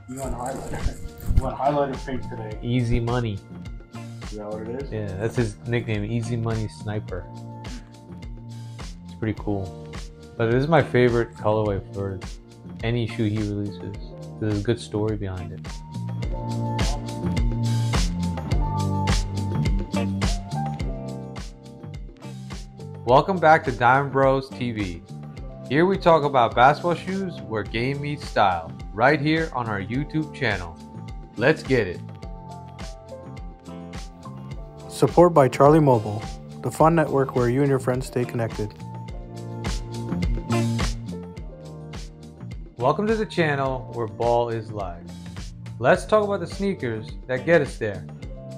You want highlighter? You want highlighter pink today? Easy Money. Is that what it is? Yeah, that's his nickname, Easy Money Sniper. It's pretty cool. But this is my favorite colorway for any shoe he releases. There's a good story behind it. Welcome back to DiamondBrosTV. Here we talk about basketball shoes where game meets style, right here on our YouTube channel. Let's get it. Support by Charlie Mobile, the fun network where you and your friends stay connected. Welcome to the channel where ball is live. Let's talk about the sneakers that get us there.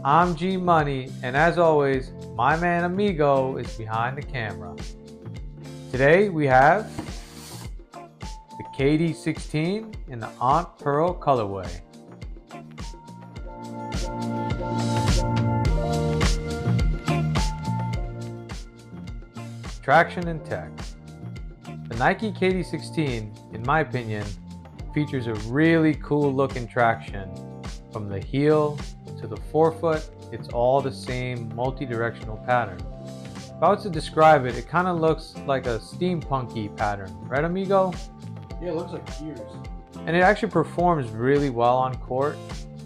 I'm G Money, and as always, my man Amigo is behind the camera. Today we have the KD16 in the Aunt Pearl colorway. Traction and tech. The Nike KD16, in my opinion, features a really cool looking traction. From the heel to the forefoot, it's all the same multi-directional pattern. If I was to describe it, it kind of looks like a steampunky pattern, right amigo? Yeah, it looks like gears. And it actually performs really well on court,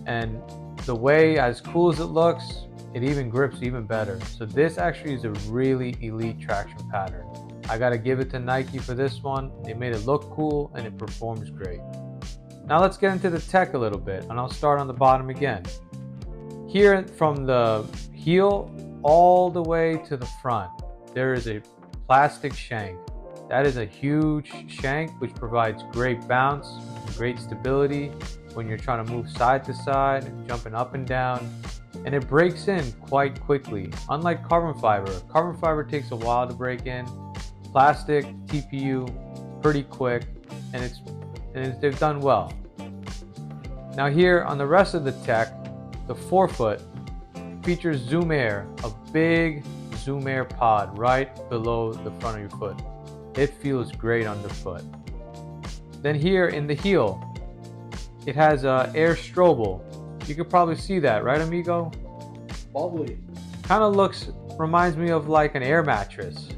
and the way, as cool as it looks, it even grips even better. So this actually is a really elite traction pattern. I gotta give it to Nike for this one. They made it look cool and it performs great. Now let's get into the tech a little bit, and I'll start on the bottom again. Here from the heel all the way to the front, there is a plastic shank. That is a huge shank which provides great bounce, great stability when you're trying to move side to side, jumping up and down, and it breaks in quite quickly. Unlike carbon fiber takes a while to break in. Plastic, TPU, pretty quick, and they've done well. Now here on the rest of the tech, the forefoot features Zoom Air, a big Zoom Air pod right below the front of your foot. It feels great underfoot. Then here in the heel, it has Air Strobel. You could probably see that, right amigo? Bubbly. Kind of reminds me of like an air mattress.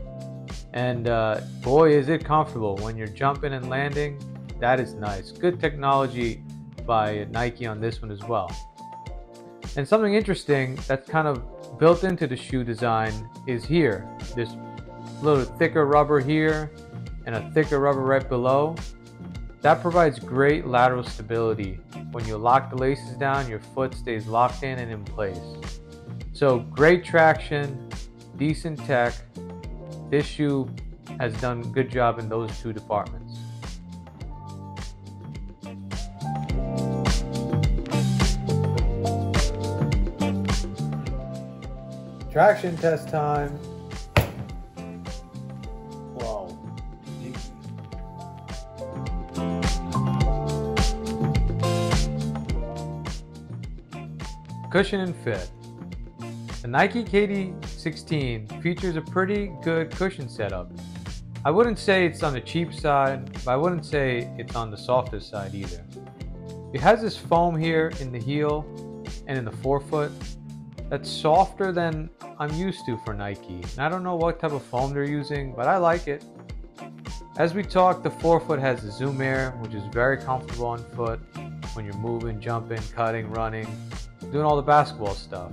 And boy, is it comfortable when you're jumping and landing. That is nice. Good technology by Nike on this one as well. And something interesting that's kind of built into the shoe design is here. This little thicker rubber here and a thicker rubber right below. That provides great lateral stability. When you lock the laces down, your foot stays locked in and in place. So great traction, decent tech. This shoe has done a good job in those two departments. Traction test time. Wow. Cushion and fit. The Nike KD16 features a pretty good cushion setup. I wouldn't say it's on the cheap side, but I wouldn't say it's on the softer side either. It has this foam here in the heel and in the forefoot that's softer than I'm used to for Nike. And I don't know what type of foam they're using, but I like it. As we talked, the forefoot has the Zoom Air, which is very comfortable on foot when you're moving, jumping, cutting, running, doing all the basketball stuff.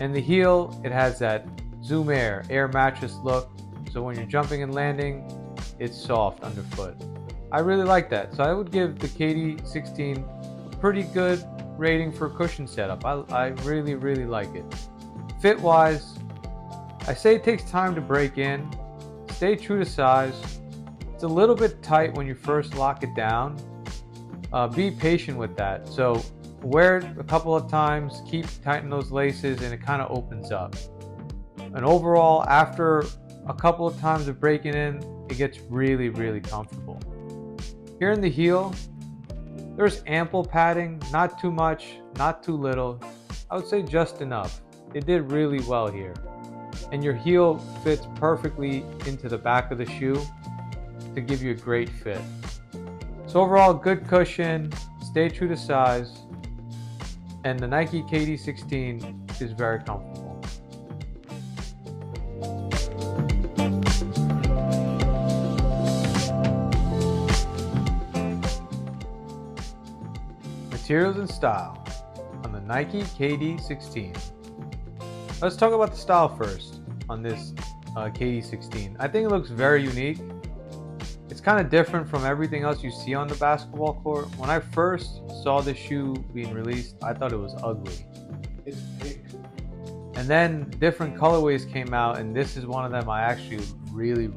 And the heel, it has that Zoom Air mattress look. So when you're jumping and landing, it's soft underfoot. I really like that. So I would give the KD16 a pretty good rating for cushion setup. I really, really like it. Fit wise, I say it takes time to break in. Stay true to size. It's a little bit tight when you first lock it down. Be patient with that. So wear it a couple of times, keep tightening those laces, and it kind of opens up. And overall, after a couple of times of breaking in, it gets really, really comfortable. Here in the heel, there's ample padding, not too much, not too little. I would say just enough. It did really well here. And your heel fits perfectly into the back of the shoe to give you a great fit. So overall, good cushion, stay true to size, and the Nike KD16 is very comfortable. Materials and style on the Nike KD16. Let's talk about the style first on this KD16. I think it looks very unique. It's kind of different from everything else you see on the basketball court. When I first saw this shoe being released, I thought it was ugly. It's pink. And then different colorways came out, and this is one of them I actually really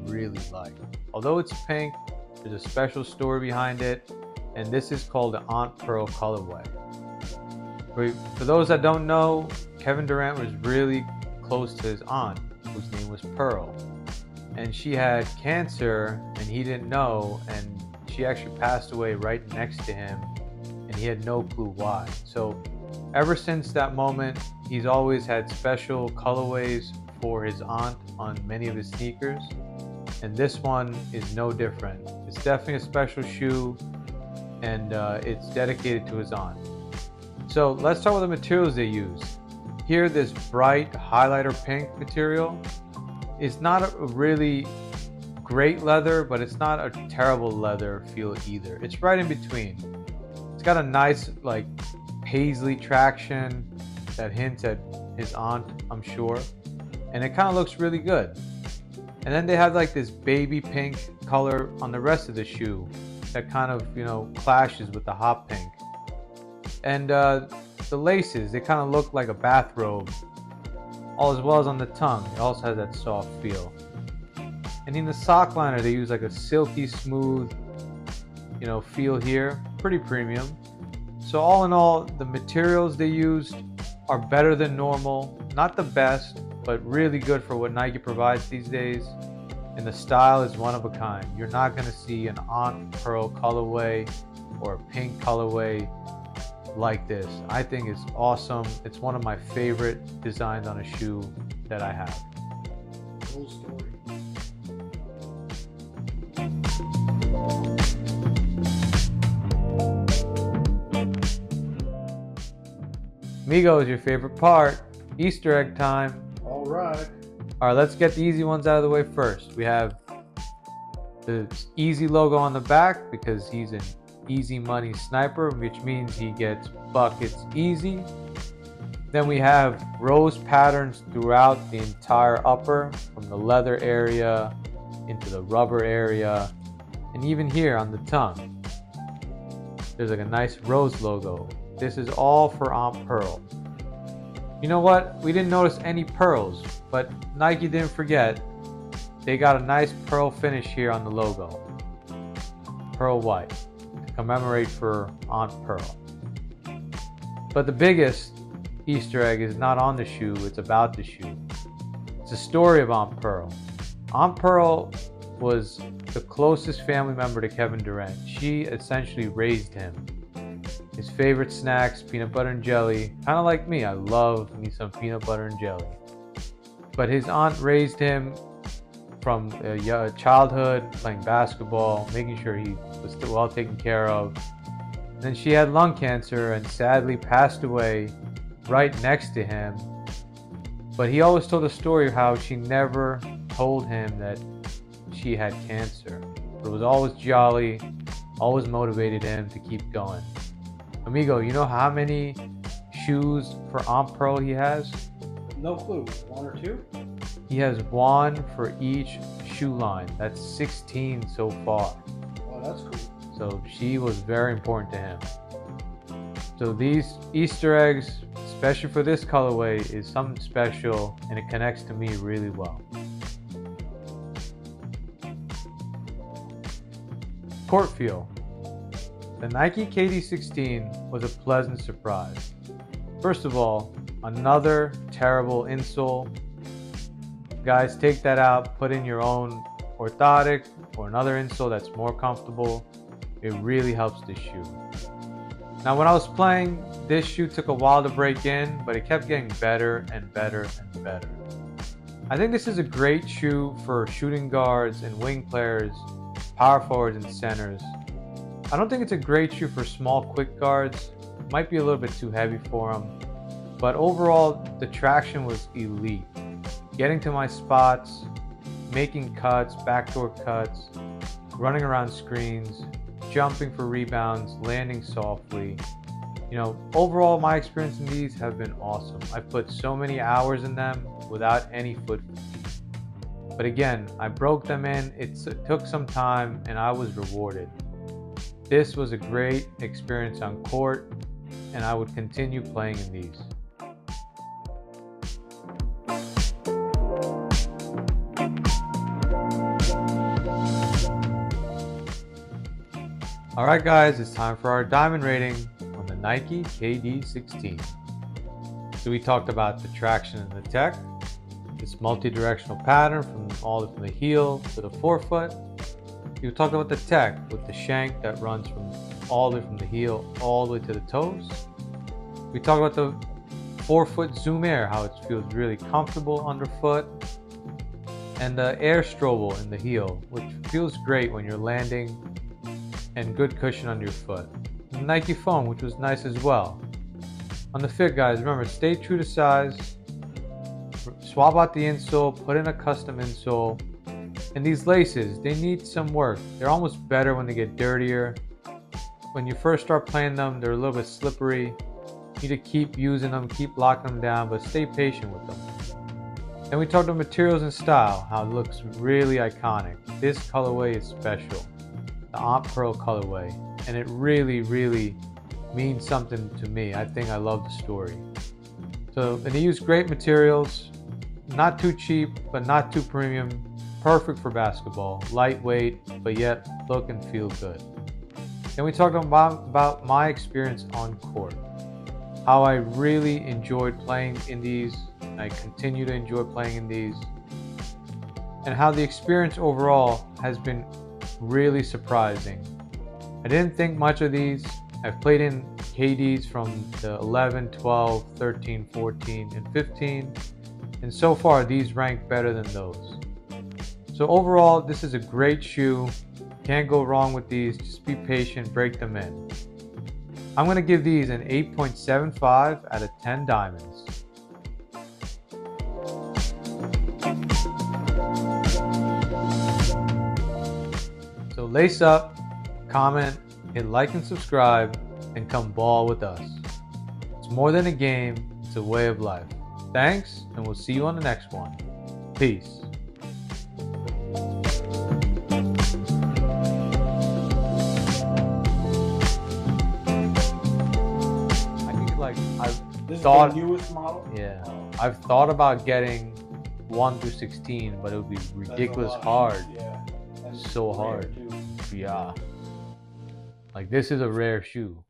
like. Although it's pink, there's a special story behind it, and this is called the Aunt Pearl colorway. For those that don't know, Kevin Durant was really close to his aunt, whose name was Pearl. And she had cancer, and he didn't know, and she actually passed away right next to him, and he had no clue why. So ever since that moment, he's always had special colorways for his aunt on many of his sneakers, and this one is no different. It's definitely a special shoe, and it's dedicated to his aunt. So let's talk about the materials they use. Here, this bright highlighter pink material is not a really great leather, but it's not a terrible leather feel either. It's right in between. It's got a nice like paisley traction that hints at his aunt, I'm sure, and it kind of looks really good. And then they have like this baby pink color on the rest of the shoe that kind of, you know, clashes with the hot pink. And the laces, they kind of look like a bathrobe, all as well as on the tongue. It also has that soft feel. And in the sock liner, they use like a silky smooth, you know, feel here. Pretty premium. So all in all, the materials they used are better than normal. Not the best, but really good for what Nike provides these days. And the style is one of a kind. You're not going to see an Aunt Pearl colorway or a pink colorway like this. I think it's awesome. It's one of my favorite designs on a shoe that I have. Cool story. Amigos, your favorite part, Easter egg time. All right. All right, let's get the easy ones out of the way first. We have the Easy logo on the back because he's an easy money sniper, which means he gets buckets easy. Then we have rose patterns throughout the entire upper, from the leather area into the rubber area, and even here on the tongue. There's like a nice rose logo. This is all for Aunt Pearl. You know what? We didn't notice any pearls, but Nike didn't forget. They got a nice pearl finish here on the logo. Pearl white. Commemorate for Aunt Pearl. But the biggest Easter egg is not on the shoe, it's about the shoe. It's the story of Aunt Pearl. Aunt Pearl was the closest family member to Kevin Durant. She essentially raised him. His favorite snacks, peanut butter and jelly. Kind of like me, I love me some peanut butter and jelly. But his aunt raised him from childhood, playing basketball, making sure he was still well taken care of. Then she had lung cancer and sadly passed away right next to him. But he always told a story of how she never told him that she had cancer. But it was always jolly, always motivated him to keep going. Amigo, you know how many shoes for Aunt Pearl he has? No clue. 1 or 2? He has 1 for each shoe line. That's 16 so far. Oh, that's cool. So she was very important to him. So these Easter eggs, especially for this colorway, is something special, and it connects to me really well. Court feel. The Nike KD16 was a pleasant surprise. First of all, another terrible insole. Guys, take that out, put in your own orthotic or another insole that's more comfortable. It really helps the shoe. Now when I was playing, this shoe took a while to break in, but it kept getting better and better and better. I think this is a great shoe for shooting guards and wing players, power forwards and centers. I don't think it's a great shoe for small quick guards. Might be a little bit too heavy for them. But overall, the traction was elite. Getting to my spots, making cuts, backdoor cuts, running around screens, jumping for rebounds, landing softly. You know, overall, my experience in these have been awesome. I've put so many hours in them without any foot fatigue. But again, I broke them in. It took some time and I was rewarded. This was a great experience on court, and I would continue playing in these. Alright guys, it's time for our diamond rating on the Nike KD16. So we talked about the traction and the tech, this multi-directional pattern from the heel to the forefoot. We talked about the tech with the shank that runs all the way from the heel all the way to the toes. We talked about the forefoot zoom air, how it feels really comfortable underfoot. And the air strobel in the heel, which feels great when you're landing, and good cushion under your foot. And the Nike foam, which was nice as well. On the fit, guys, remember, stay true to size. Swap out the insole, put in a custom insole. And these laces, they need some work. They're almost better when they get dirtier. When you first start playing them, they're a little bit slippery. You need to keep using them, keep locking them down, but stay patient with them. Then we talked about materials and style, how it looks really iconic. This colorway is special, the Omp Pearl colorway, and it really means something to me. I think I love the story. So, and they use great materials, not too cheap, but not too premium. Perfect for basketball, lightweight, but yet look and feel good. Then we talked about my experience on court, how I really enjoyed playing in these. I continue to enjoy playing in these, and how the experience overall has been really surprising. I didn't think much of these. I've played in KDs from the 11, 12, 13, 14, and 15, and so far these rank better than those. So overall, this is a great shoe. Can't go wrong with these. Just be patient, break them in. I'm going to give these an 8.75 out of 10 diamonds. So lace up, comment, hit like and subscribe, and come ball with us. It's more than a game, it's a way of life. Thanks, and we'll see you on the next one. Peace. This is the newest model? Yeah. I've thought about getting 1 through 16, but it would be ridiculous hard. Yeah. So hard. Yeah. Like, this is a rare shoe.